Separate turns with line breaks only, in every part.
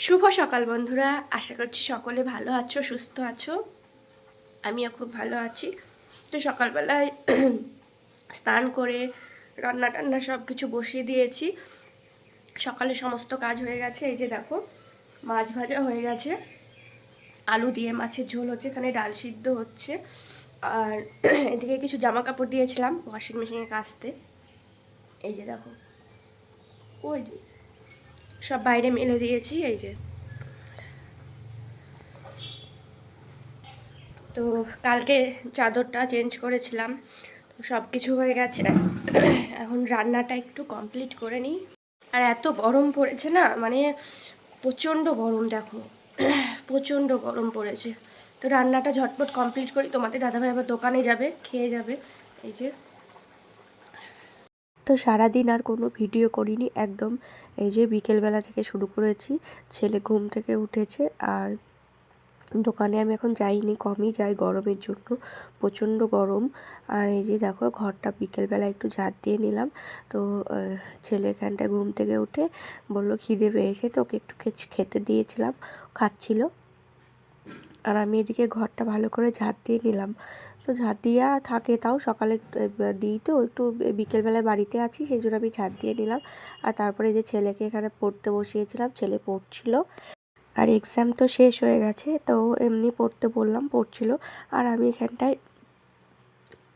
শুভ সকাল বন্ধুরা, আশা করছি সকলে ভালো আছো, সুস্থ আছো। আমিও খুব ভালো আছি। তো সকালবেলায় স্নান করে রান্না টান্না সব কিছু বসিয়ে দিয়েছি। সকালে সমস্ত কাজ হয়ে গেছে। এই যে দেখো, মাছ ভাজা হয়ে গেছে, আলু দিয়ে মাছের ঝোল হচ্ছে, এখানে ডাল সিদ্ধ হচ্ছে। আর এদিকে কিছু জামা কাপড় দিয়েছিলাম ওয়াশিং মেশিনে কাচতে। এই যে দেখো, ওই যে সব বাইরে মেলে দিয়েছি। এই যে, তো কালকে চাদরটা চেঞ্জ করেছিলাম, তো সব কিছু হয়ে গেছে। এখন রান্নাটা একটু কমপ্লিট করে নিই। আর এত গরম পড়েছে না, মানে প্রচণ্ড গরম, দেখো প্রচণ্ড গরম পড়েছে। তো রান্নাটা ঝটপট কমপ্লিট করি, তোমাদের দাদাভাই আবার দোকানে যাবে, খেয়ে যাবে। এই যে, তো সারাদিন আর কোনো ভিডিও করিনি একদম। এই যে বিকেলবেলা থেকে শুরু করেছি, ছেলে ঘুম থেকে উঠেছে। আর দোকানে আমি এখন যাইনি, কমই যাই গরমের জন্য, প্রচণ্ড গরম। আর এই যে দেখো, ঘরটা বিকেলবেলা একটু ঝাড় দিয়ে নিলাম। তো ছেলে এখানটায় ঘুম থেকে উঠে বলল খিদে পেয়েছে, তো ওকে একটু খেতে দিয়েছিলাম, খাচ্ছিল। আর আমি এদিকে ঘরটা ভালো করে ঝাড় দিয়ে নিলাম। তো ঝাড় দেওয়া থাকে, তাও সকালে দিই, তো একটু বিকেলবেলায় বাড়িতে আছি সেই জন্য আমি ঝাড় দিয়ে নিলাম। আর তারপরে যে ছেলেকে এখানে পড়তে বসিয়েছিলাম, ছেলে পড়ছিল। আর এক্সাম তো শেষ হয়ে গেছে, তো এমনি পড়তে বললাম, পড়ছিল। আর আমি এখানটায়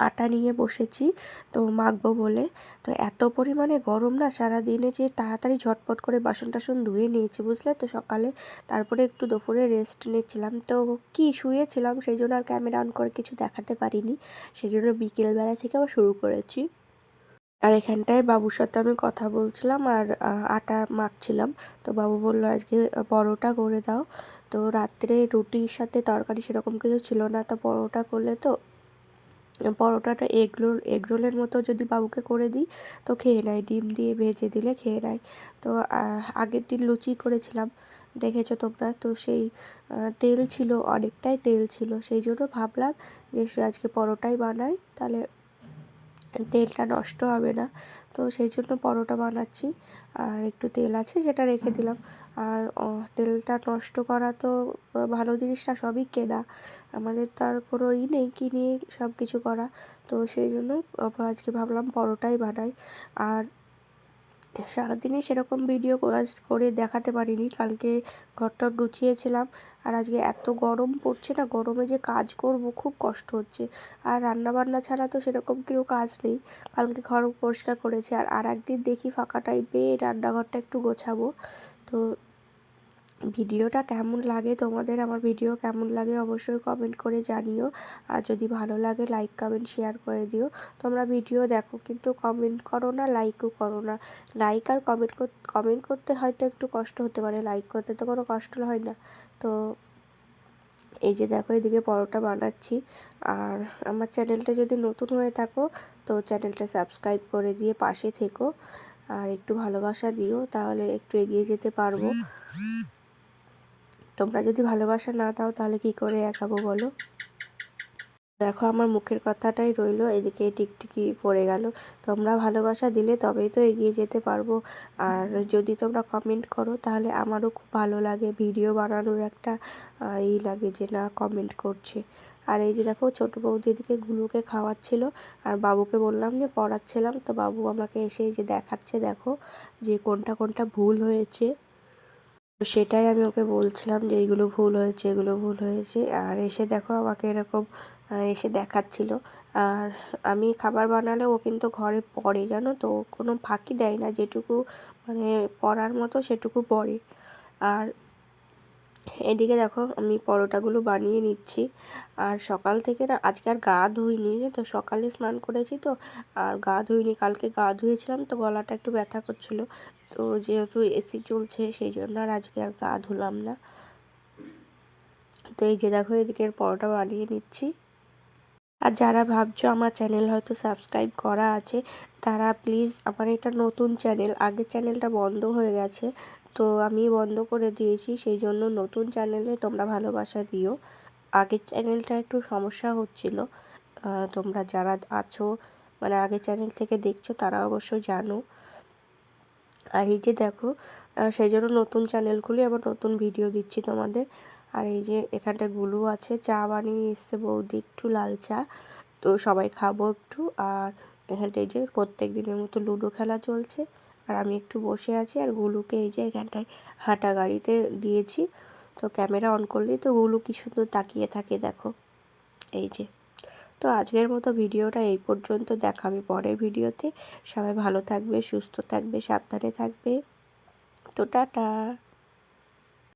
আটা নিয়ে বসেছি, তো মাখবো বলে। তো এত পরিমাণে গরম না, সারাদিনে যে তাড়াতাড়ি ঝটপট করে বাসন টাসন ধুয়ে নিয়েছি, বুঝলে তো, সকালে। তারপরে একটু দুপুরে রেস্ট নিচ্ছিলাম, তো কি শুয়েছিলাম, সেই জন্য আর ক্যামেরা অন করে কিছু দেখাতে পারিনি। সেই জন্য বিকেলবেলা থেকে আবার শুরু করেছি। আর এখানটায় বাবুর সাথে আমি কথা বলছিলাম আর আটা মাখছিলাম। তো বাবু বললো আজকে পরোটা করে দাও। তো রাত্রে রুটির সাথে তরকারি সেরকম কিছু ছিল না, তো পরোটা করলে তো পরোটাটা এগরোলের মতো যদি বাবুকে করে দিই তো খেয়ে নেয়, ডিম দিয়ে ভেজে দিলে খেয়ে নেয়। তো আগের দিন লুচি করেছিলাম, দেখেছো তোমরা তো, সেই তেল ছিল, অনেকটাই তেল ছিল। সেই জন্য ভাবলাম যে আজকে পরোটাই বানাই, তাহলে তেলটা নষ্ট হবে না। তো সেই জন্য পরোটা বানাচ্ছি। আর একটু তেল আছে, সেটা রেখে দিলাম। আর তেলটা নষ্ট করা তো, ভালো জিনিসটা সবই কেনা, আমাদের তো আর কোনো নেই কিনে সব কিছু করা। তো সেই জন্য আজকে ভাবলাম পরোটাই বানাই। আর সারাদিনই সেরকম ভিডিও করে দেখাতে পারিনি, কালকে ঘরটা গুছিয়েছিলাম। আর আজকে এত গরম পড়ছে না, গরমে যে কাজ করব খুব কষ্ট হচ্ছে। আর রান্নাবান্না ছাড়া তো সেরকম কোনো কাজ নেই। কালকে ঘর পরিষ্কার করেছি, আর একদিন দেখি ফাঁকা টাইমে রান্নাঘরটা একটু গোছাবো। তো ভিডিওটা কেমন লাগে তোমাদের, আমার ভিডিও কেমন লাগে অবশ্যই কমেন্ট করে জানিও। আর যদি ভালো লাগে লাইক কমেন্ট শেয়ার করে দিও। তোমরা ভিডিও দেখো কিন্তু কমেন্ট করো না, লাইকও করো না। লাইক আর কমেন্ট করতে হয়তো একটু কষ্ট হতে পারে, লাইক করতে তো কোনো কষ্ট হয় না। তো এই যে দেখো, এদিকে পরোটা বানাচ্ছি। আর আমার চ্যানেলটা যদি নতুন হয়ে থাকো তো চ্যানেলটা সাবস্ক্রাইব করে দিয়ে পাশে থেকো, আর একটু ভালোবাসা দিও, তাহলে একটু এগিয়ে যেতে পারবো। তোমরা যদি ভালোবাসা না দাও তাহলে কি করে এগাবো বলো। দেখো, আমার মুখের কথাটাই রইলো, এদিকে টিকটিকি পড়ে গেল। তোমরা ভালোবাসা দিলে তবেই তো এগিয়ে যেতে পারবো। আর যদি তোমরা কমেন্ট করো তাহলে আমারও খুব ভালো লাগে, ভিডিও বানানোর একটা লাগে যে না, কমেন্ট করছে। আর এই যে দেখো, ছোটো বৌদি এদিকে গুনুকে খাওয়াচ্ছিল, আর বাবুকে বললাম যে পড়াচ্ছিলাম, তো বাবু আমাকে এসে যে দেখাচ্ছে, দেখো যে কোনটা কোনটা ভুল হয়েছে। তো সেটাই আমি ওকে বলছিলাম যে এইগুলো ভুল হয়েছে, এগুলো ভুল হয়েছে। আর এসে দেখো আমাকে এরকম এসে দেখাচ্ছিল। আর আমি খাবার বানালে ও কিন্তু ঘরে পড়ে, জানো তো, ও কোনো ফাঁকি দেয় না, যেটুকু মানে পড়ার মতো সেটুকু পড়ে। আর এদিকে দেখো, আমি পরোটাগুলো বানিয়ে নিচ্ছি। আর সকাল থেকে না, আজকে আর গা ধুইনি, তো সকালে স্নান করেছি তো, আর গা ধুইনি। কালকে গা ধুয়েছিলাম তো গলাটা একটু ব্যথা করছিল, তো যেহেতু এসি চলছে সেই জন্য আর আজকে আর গা ধুলাম না। তো এই যে দেখো, এদিকে পরোটা বানিয়ে নিচ্ছি। আর যারা ভাবছো আমার চ্যানেল হয়তো সাবস্ক্রাইব করা আছে, তারা প্লিজ, আমার এটা নতুন চ্যানেল, আগের চ্যানেলটা বন্ধ হয়ে গেছে, তো আমি বন্ধ করে দিয়েছি, সেই জন্য নতুন চ্যানেলে তোমরা ভালোবাসা দিও। আগের চ্যানেলটা একটু সমস্যা হচ্ছিল, তোমরা যারা আছো, মানে আগের চ্যানেল থেকে দেখছো, তারা অবশ্যই জানো। আর এই যে দেখো, সেই জন্য নতুন চ্যানেল খুলে আবার নতুন ভিডিও দিচ্ছি তোমাদের। আর এই যে এখানটায় গুলু আছে, চা বানিয়ে এসছে বৌদি, একটু লাল চা, তো সবাই খাবো একটু। আর এখানটায় যে প্রত্যেক দিনের মতো লুডো খেলা চলছে, আর আমি একটু বসে আছি। আর গুলুকে এই যে এখানটায় হাঁটা গাড়িতে দিয়েছি, তো ক্যামেরা অন করলেই তো গুলু কি সুন্দর তাকিয়ে থাকে দেখো, এই যে। তো আজকের মতো ভিডিওটা এই পর্যন্ত, দেখা হবে পরের ভিডিওতে। সবাই ভালো থাকবে, সুস্থ থাকবে, সাবধানে থাকবে। তো টাটা।